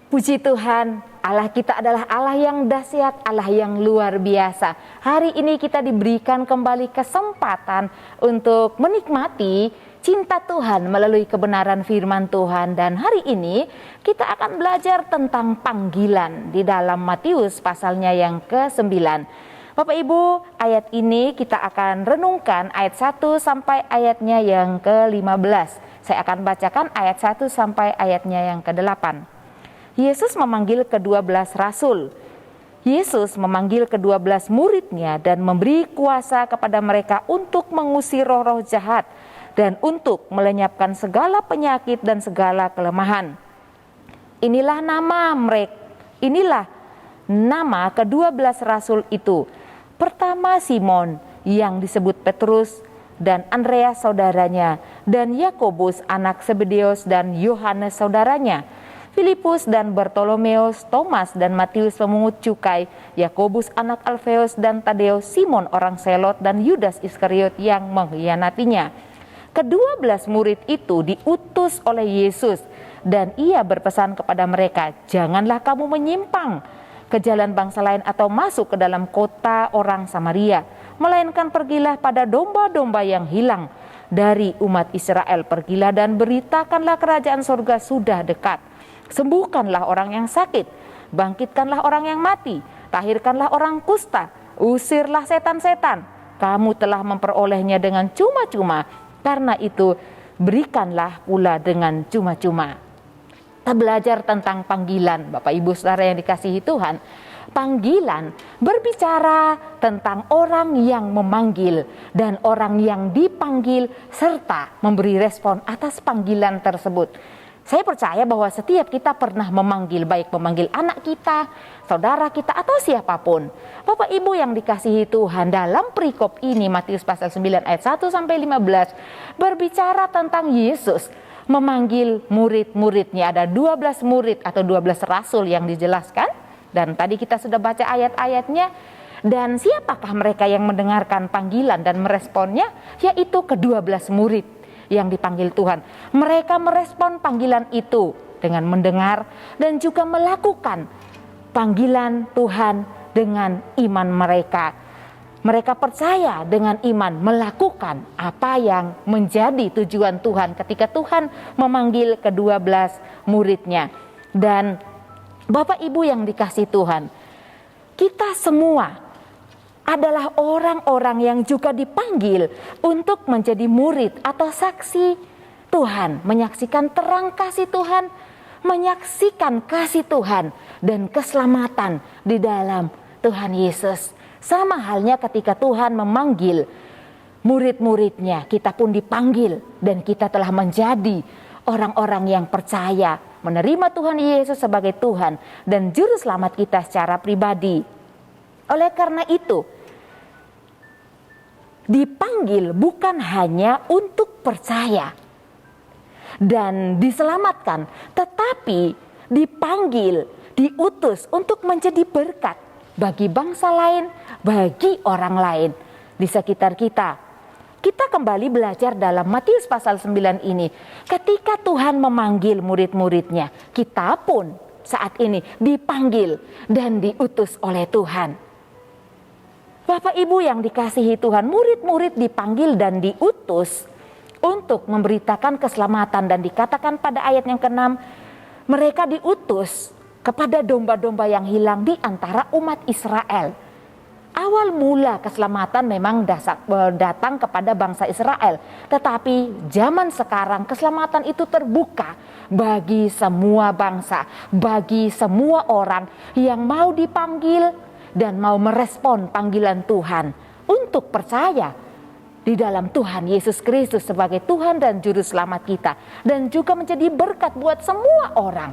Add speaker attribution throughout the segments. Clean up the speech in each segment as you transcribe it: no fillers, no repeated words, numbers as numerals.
Speaker 1: Puji Tuhan, Allah kita adalah Allah yang dahsyat, Allah yang luar biasa. Hari ini kita diberikan kembali kesempatan untuk menikmati cinta Tuhan melalui kebenaran firman Tuhan. Dan hari ini kita akan belajar tentang panggilan di dalam Matius pasalnya yang ke-9. Bapak Ibu, ayat ini kita akan renungkan ayat 1 sampai ayatnya yang ke-15. Saya akan bacakan ayat 1 sampai ayatnya yang ke-8. Yesus memanggil ke-12 rasul. Yesus memanggil ke-12 muridnya dan memberi kuasa kepada mereka untuk mengusir roh-roh jahat dan untuk melenyapkan segala penyakit dan segala kelemahan. Inilah nama ke-12 rasul itu. Pertama Simon yang disebut Petrus dan Andreas saudaranya, dan Yakobus anak Zebedeus dan Yohanes saudaranya, Filipus dan Bartolomeus, Thomas dan Matius pemungut cukai, Yakobus anak Alfeus dan Tadeus, Simon orang Selot dan Yudas Iskariot yang mengkhianatinya. Ke-12 murid itu diutus oleh Yesus dan ia berpesan kepada mereka, janganlah kamu menyimpang ke jalan bangsa lain atau masuk ke dalam kota orang Samaria, melainkan pergilah pada domba-domba yang hilang dari umat Israel. Pergilah dan beritakanlah kerajaan surga sudah dekat. Sembuhkanlah orang yang sakit, bangkitkanlah orang yang mati, tahirkanlah orang kusta, usirlah setan-setan. Kamu telah memperolehnya dengan cuma-cuma, karena itu berikanlah pula dengan cuma-cuma. Kita belajar tentang panggilan, Bapak Ibu Saudara yang dikasihi Tuhan. Panggilan berbicara tentang orang yang memanggil dan orang yang dipanggil serta memberi respon atas panggilan tersebut. Saya percaya bahwa setiap kita pernah memanggil, baik memanggil anak kita, saudara kita, atau siapapun. Bapak Ibu yang dikasihi Tuhan, dalam perikop ini Matius pasal 9 ayat 1 sampai 15 berbicara tentang Yesus memanggil murid-muridnya. Ada 12 murid atau 12 rasul yang dijelaskan, dan tadi kita sudah baca ayat-ayatnya. Dan siapakah mereka yang mendengarkan panggilan dan meresponnya? Yaitu ke-12 murid yang dipanggil Tuhan. Mereka merespon panggilan itu dengan mendengar dan juga melakukan panggilan Tuhan dengan iman mereka. Mereka percaya dengan iman melakukan apa yang menjadi tujuan Tuhan ketika Tuhan memanggil ke-12 muridnya. Dan Bapak Ibu yang dikasihi Tuhan, kita semua adalah orang-orang yang juga dipanggil untuk menjadi murid atau saksi Tuhan, menyaksikan terang kasih Tuhan, menyaksikan kasih Tuhan dan keselamatan di dalam Tuhan Yesus. Sama halnya ketika Tuhan memanggil murid-muridnya, kita pun dipanggil dan kita telah menjadi orang-orang yang percaya menerima Tuhan Yesus sebagai Tuhan dan Juru Selamat kita secara pribadi. Oleh karena itu, dipanggil bukan hanya untuk percaya dan diselamatkan, tetapi dipanggil, diutus untuk menjadi berkat bagi bangsa lain, bagi orang lain di sekitar kita. Kita kembali belajar dalam Matius pasal 9 ini. Ketika Tuhan memanggil murid-muridnya, kita pun saat ini dipanggil dan diutus oleh Tuhan. Bapak Ibu yang dikasihi Tuhan, murid-murid dipanggil dan diutus untuk memberitakan keselamatan, dan dikatakan pada ayat yang ke-6, mereka diutus kepada domba-domba yang hilang di antara umat Israel. Awal mula keselamatan memang datang kepada bangsa Israel, tetapi zaman sekarang keselamatan itu terbuka bagi semua bangsa, bagi semua orang yang mau dipanggil dan mau merespon panggilan Tuhan untuk percaya di dalam Tuhan Yesus Kristus sebagai Tuhan dan Juru Selamat kita, dan juga menjadi berkat buat semua orang.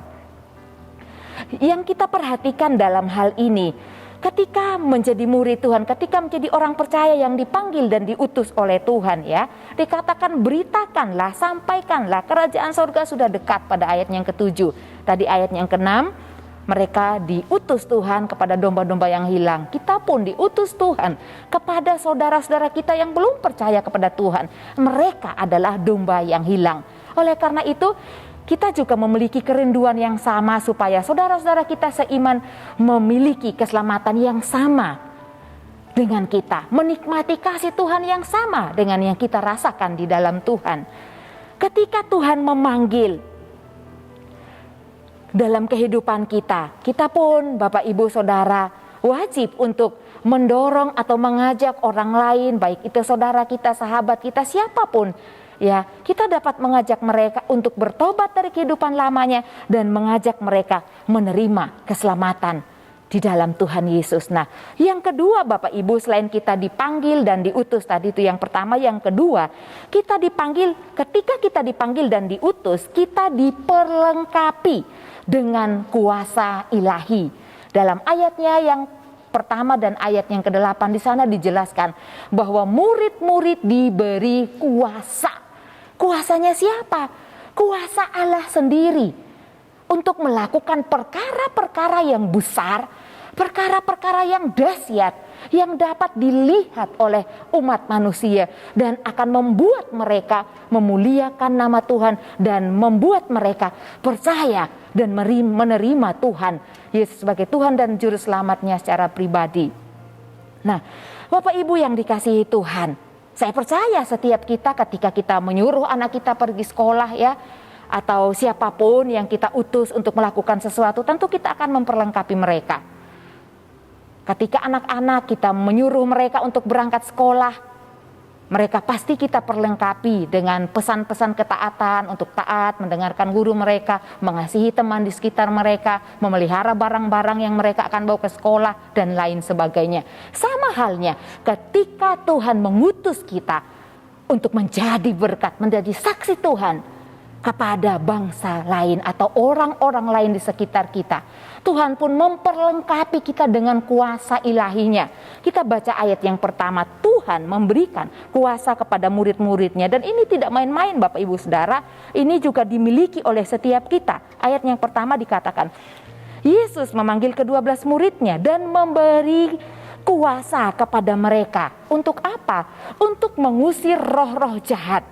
Speaker 1: Yang kita perhatikan dalam hal ini, ketika menjadi murid Tuhan, ketika menjadi orang percaya yang dipanggil dan diutus oleh Tuhan, ya, dikatakan beritakanlah, sampaikanlah kerajaan surga sudah dekat pada ayat yang ke-7. Tadi ayat yang ke-6, mereka diutus Tuhan kepada domba-domba yang hilang. Kita pun diutus Tuhan kepada saudara-saudara kita yang belum percaya kepada Tuhan. Mereka adalah domba yang hilang. Oleh karena itu, kita juga memiliki kerinduan yang sama supaya saudara-saudara kita seiman memiliki keselamatan yang sama dengan kita, menikmati kasih Tuhan yang sama dengan yang kita rasakan di dalam Tuhan. Ketika Tuhan memanggil dalam kehidupan kita, kita pun Bapak Ibu Saudara wajib untuk mendorong atau mengajak orang lain, baik itu saudara kita, sahabat kita, siapapun. Ya, kita dapat mengajak mereka untuk bertobat dari kehidupan lamanya dan mengajak mereka menerima keselamatan di dalam Tuhan Yesus. Nah, yang kedua Bapak Ibu, selain kita dipanggil dan diutus tadi itu yang pertama, yang kedua, kita dipanggil, ketika kita dipanggil dan diutus, kita diperlengkapi dengan kuasa ilahi. Dalam ayatnya yang pertama dan ayat yang ke-8 di sana dijelaskan bahwa murid-murid diberi kuasa. Kuasanya siapa? Kuasa Allah sendiri untuk melakukan perkara-perkara yang besar, perkara-perkara yang dahsyat yang dapat dilihat oleh umat manusia dan akan membuat mereka memuliakan nama Tuhan dan membuat mereka percaya dan menerima Tuhan Yesus sebagai Tuhan dan Juru Selamatnya secara pribadi. Nah, Bapak Ibu yang dikasihi Tuhan, saya percaya setiap kita ketika kita menyuruh anak kita pergi sekolah ya, atau siapapun yang kita utus untuk melakukan sesuatu, tentu kita akan memperlengkapi mereka. Ketika anak-anak kita menyuruh mereka untuk berangkat sekolah, mereka pasti kita perlengkapi dengan pesan-pesan ketaatan untuk taat, mendengarkan guru mereka, mengasihi teman di sekitar mereka, memelihara barang-barang yang mereka akan bawa ke sekolah, dan lain sebagainya. Sama halnya ketika Tuhan mengutus kita untuk menjadi berkat, menjadi saksi Tuhan kepada bangsa lain atau orang-orang lain di sekitar kita. Tuhan pun memperlengkapi kita dengan kuasa ilahinya. Kita baca ayat yang pertama, Tuhan memberikan kuasa kepada murid-muridnya. Dan ini tidak main-main Bapak Ibu Saudara, ini juga dimiliki oleh setiap kita. Ayat yang pertama dikatakan, Yesus memanggil ke-12 muridnya dan memberi kuasa kepada mereka. Untuk apa? Untuk mengusir roh-roh jahat.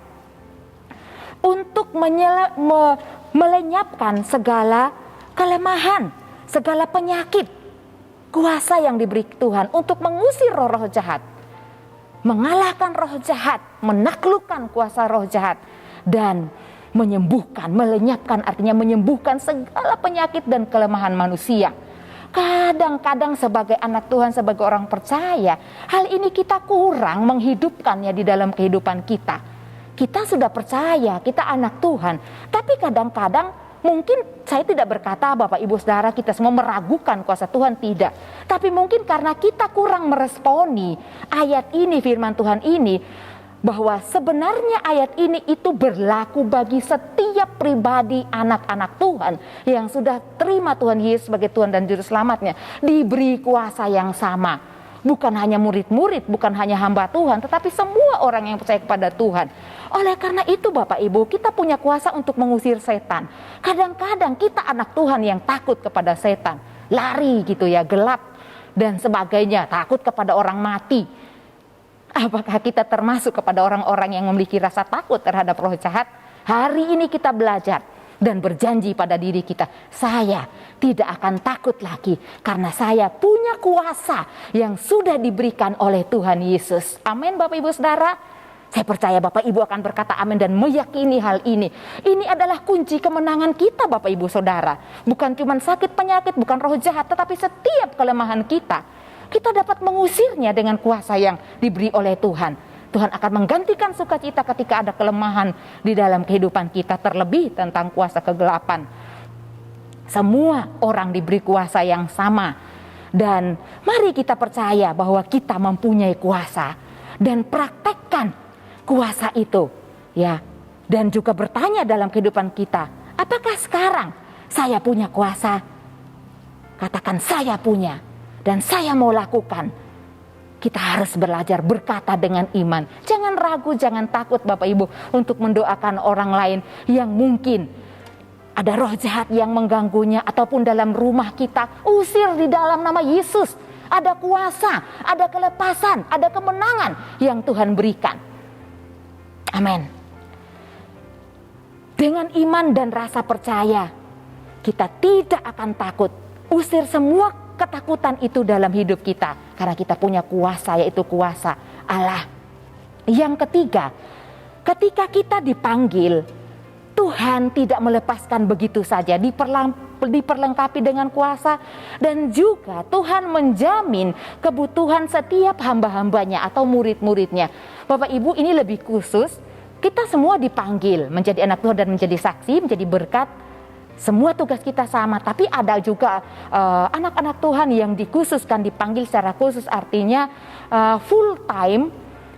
Speaker 1: Untuk melenyapkan segala kelemahan, segala penyakit. Kuasa yang diberi Tuhan untuk mengusir roh-roh jahat, mengalahkan roh jahat, menaklukkan kuasa roh jahat, dan menyembuhkan, melenyapkan artinya menyembuhkan segala penyakit dan kelemahan manusia. Kadang-kadang sebagai anak Tuhan, sebagai orang percaya, hal ini kita kurang menghidupkannya di dalam kehidupan kita. Kita sudah percaya, kita anak Tuhan, tapi kadang-kadang mungkin saya tidak berkata Bapak Ibu Saudara kita semua meragukan kuasa Tuhan, tidak. Tapi mungkin karena kita kurang meresponi ayat ini, firman Tuhan ini, bahwa sebenarnya ayat ini itu berlaku bagi setiap pribadi anak-anak Tuhan yang sudah terima Tuhan Yesus sebagai Tuhan dan Juru Selamatnya, diberi kuasa yang sama. Bukan hanya murid-murid, bukan hanya hamba Tuhan, tetapi semua orang yang percaya kepada Tuhan. Oleh karena itu Bapak Ibu, kita punya kuasa untuk mengusir setan. Kadang-kadang kita anak Tuhan yang takut kepada setan, lari gitu ya, gelap dan sebagainya, takut kepada orang mati. Apakah kita termasuk kepada orang-orang yang memiliki rasa takut terhadap roh jahat? Hari ini kita belajar dan berjanji pada diri kita, saya tidak akan takut lagi karena saya punya kuasa yang sudah diberikan oleh Tuhan Yesus. Amin Bapak Ibu Saudara. Saya percaya Bapak Ibu akan berkata amin dan meyakini hal ini. Ini adalah kunci kemenangan kita Bapak Ibu Saudara. Bukan cuma sakit penyakit, bukan roh jahat, tetapi setiap kelemahan kita, kita dapat mengusirnya dengan kuasa yang diberi oleh Tuhan. Tuhan akan menggantikan sukacita ketika ada kelemahan di dalam kehidupan kita, terlebih tentang kuasa kegelapan. Semua orang diberi kuasa yang sama. Dan mari kita percaya bahwa kita mempunyai kuasa dan praktekkan kuasa itu, ya. Dan juga bertanya dalam kehidupan kita, apakah sekarang saya punya kuasa? Katakan saya punya dan saya mau lakukan. Kita harus belajar berkata dengan iman. Jangan ragu, jangan takut Bapak Ibu untuk mendoakan orang lain yang mungkin ada roh jahat yang mengganggunya ataupun dalam rumah kita. Usir di dalam nama Yesus. Ada kuasa, ada kelepasan, ada kemenangan yang Tuhan berikan. Amin. Dengan iman dan rasa percaya, kita tidak akan takut. Usir semua ketakutan itu dalam hidup kita, karena kita punya kuasa, yaitu kuasa Allah. Yang ketiga, ketika kita dipanggil, Tuhan tidak melepaskan begitu saja, diperlengkapi dengan kuasa, dan juga Tuhan menjamin kebutuhan setiap hamba-hambanya atau murid-muridnya. Bapak Ibu, ini lebih khusus, kita semua dipanggil menjadi anak Tuhan dan menjadi saksi, menjadi berkat. Semua tugas kita sama, tapi ada juga anak-anak Tuhan yang dikhususkan, dipanggil secara khusus, artinya full time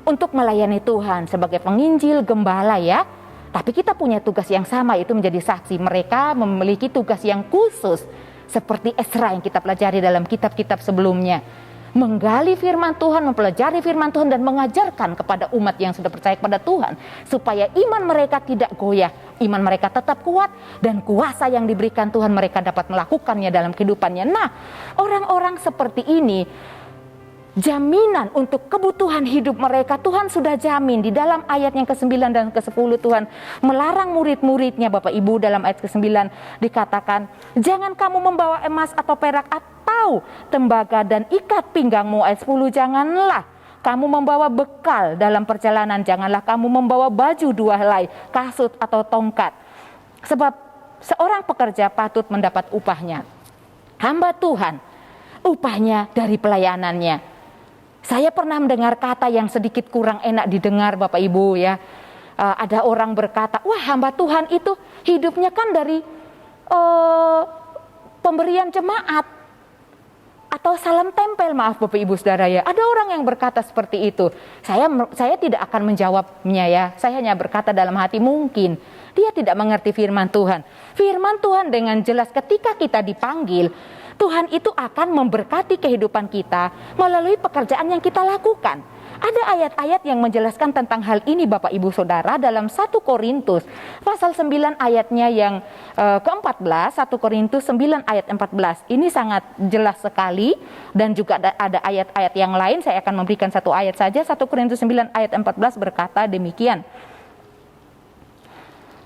Speaker 1: untuk melayani Tuhan sebagai penginjil, gembala ya. Tapi kita punya tugas yang sama, yaitu menjadi saksi. Mereka memiliki tugas yang khusus seperti Ezra yang kita pelajari dalam kitab-kitab sebelumnya. Menggali firman Tuhan, mempelajari firman Tuhan, dan mengajarkan kepada umat yang sudah percaya kepada Tuhan, supaya iman mereka tidak goyah, iman mereka tetap kuat, dan kuasa yang diberikan Tuhan mereka dapat melakukannya dalam kehidupannya. Nah, orang-orang seperti ini, jaminan untuk kebutuhan hidup mereka Tuhan sudah jamin. Di dalam ayat yang ke-9 dan ke-10 Tuhan melarang murid-muridnya, Bapak Ibu, dalam ayat ke-9 dikatakan, jangan kamu membawa emas atau perak atau tembaga dan ikat pinggangmu. Ayat 10, janganlah kamu membawa bekal dalam perjalanan, janganlah kamu membawa baju 2 helai, kasut atau tongkat, sebab seorang pekerja patut mendapat upahnya. Hamba Tuhan, upahnya dari pelayanannya. Saya pernah mendengar kata yang sedikit kurang enak didengar, Bapak Ibu ya. Ada orang berkata, wah, hamba Tuhan itu hidupnya kan dari pemberian jemaat atau salam tempel, maaf Bapak Ibu Saudara ya. Ada orang yang berkata seperti itu. Saya tidak akan menjawabnya ya. Saya hanya berkata dalam hati, mungkin dia tidak mengerti firman Tuhan. Firman Tuhan dengan jelas ketika kita dipanggil, Tuhan itu akan memberkati kehidupan kita melalui pekerjaan yang kita lakukan. Ada ayat-ayat yang menjelaskan tentang hal ini, Bapak Ibu Saudara, dalam 1 Korintus pasal 9 ayatnya yang ke-14, 1 Korintus 9 ayat 14. Ini sangat jelas sekali, dan juga ada ayat-ayat yang lain. Saya akan memberikan satu ayat saja. 1 Korintus 9 ayat 14 berkata demikian.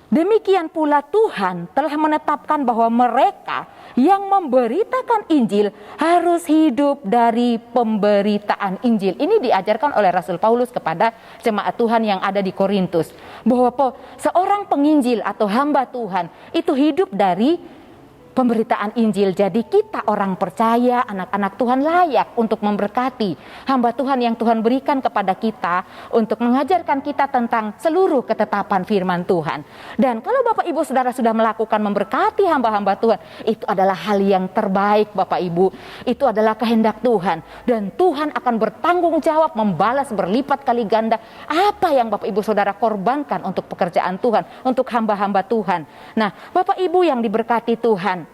Speaker 1: Demikian pula Tuhan telah menetapkan bahwa mereka yang memberitakan Injil harus hidup dari pemberitaan Injil. Ini diajarkan oleh Rasul Paulus kepada jemaat Tuhan yang ada di Korintus, bahwa seorang penginjil atau hamba Tuhan itu hidup dari pemberitaan Injil. Jadi kita orang percaya, anak-anak Tuhan layak untuk memberkati hamba Tuhan yang Tuhan berikan kepada kita untuk mengajarkan kita tentang seluruh ketetapan firman Tuhan. Dan kalau Bapak Ibu Saudara sudah melakukan memberkati hamba-hamba Tuhan, itu adalah hal yang terbaik Bapak Ibu. Itu adalah kehendak Tuhan, dan Tuhan akan bertanggung jawab membalas berlipat kali ganda apa yang Bapak Ibu Saudara korbankan untuk pekerjaan Tuhan, untuk hamba-hamba Tuhan. Nah, Bapak Ibu yang diberkati Tuhan,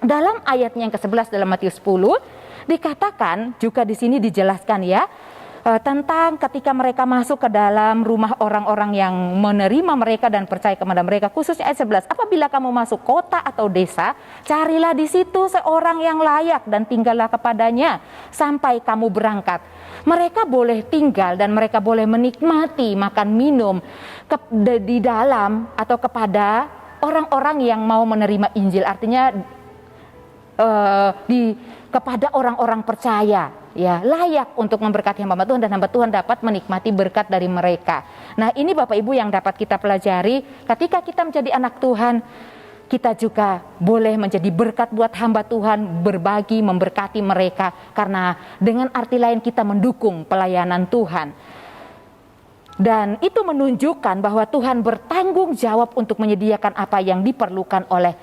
Speaker 1: dalam ayatnya yang ke-11 dalam Matius 10 dikatakan juga di sini dijelaskan ya tentang ketika mereka masuk ke dalam rumah orang-orang yang menerima mereka dan percaya kepada mereka, khususnya ayat 11, apabila kamu masuk kota atau desa, carilah di situ seorang yang layak dan tinggallah kepadanya sampai kamu berangkat. Mereka boleh tinggal dan mereka boleh menikmati makan minum di dalam atau kepada orang-orang yang mau menerima Injil, artinya kepada orang-orang percaya ya, layak untuk memberkati hamba Tuhan, dan hamba Tuhan dapat menikmati berkat dari mereka. Nah, ini Bapak Ibu yang dapat kita pelajari ketika kita menjadi anak Tuhan. Kita juga boleh menjadi berkat buat hamba Tuhan, berbagi, memberkati mereka, karena dengan arti lain kita mendukung pelayanan Tuhan. Dan itu menunjukkan bahwa Tuhan bertanggung jawab untuk menyediakan apa yang diperlukan oleh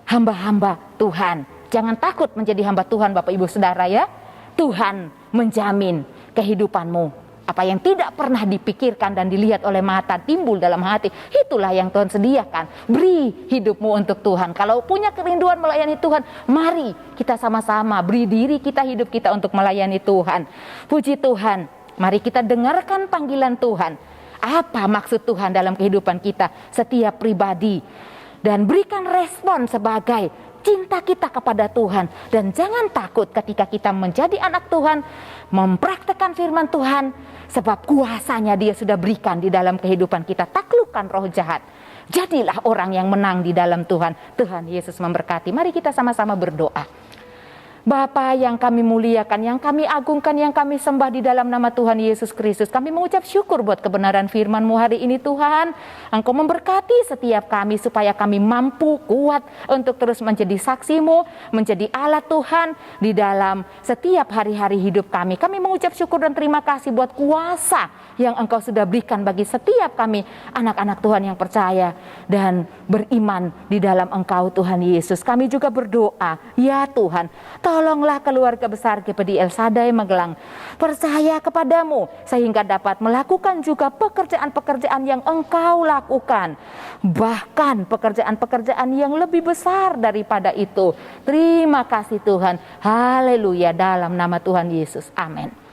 Speaker 1: hamba-hamba Tuhan. Jangan takut menjadi hamba Tuhan Bapak Ibu Saudara ya. Tuhan menjamin kehidupanmu. Apa yang tidak pernah dipikirkan dan dilihat oleh mata timbul dalam hati, itulah yang Tuhan sediakan. Beri hidupmu untuk Tuhan. Kalau punya kerinduan melayani Tuhan, mari kita sama-sama beri diri kita, hidup kita untuk melayani Tuhan. Puji Tuhan. Mari kita dengarkan panggilan Tuhan. Apa maksud Tuhan dalam kehidupan kita setiap pribadi, dan berikan respon sebagai cinta kita kepada Tuhan. Dan jangan takut ketika kita menjadi anak Tuhan, mempraktekkan firman Tuhan, sebab kuasanya Dia sudah berikan di dalam kehidupan kita. Taklukkan roh jahat. Jadilah orang yang menang di dalam Tuhan. Tuhan Yesus memberkati. Mari kita sama-sama berdoa. Bapa yang kami muliakan, yang kami agungkan, yang kami sembah di dalam nama Tuhan Yesus Kristus. Kami mengucap syukur buat kebenaran firman-Mu hari ini Tuhan. Engkau memberkati setiap kami supaya kami mampu, kuat untuk terus menjadi saksi-Mu, menjadi alat Tuhan di dalam setiap hari-hari hidup kami. Kami mengucap syukur dan terima kasih buat kuasa yang Engkau sudah berikan bagi setiap kami, anak-anak Tuhan yang percaya dan beriman di dalam Engkau Tuhan Yesus. Kami juga berdoa, ya Tuhan, tolonglah keluarga besar GPD El Shaddai Magelang percaya kepadamu sehingga dapat melakukan juga pekerjaan-pekerjaan yang Engkau lakukan. Bahkan pekerjaan-pekerjaan yang lebih besar daripada itu. Terima kasih Tuhan. Haleluya dalam nama Tuhan Yesus. Amin.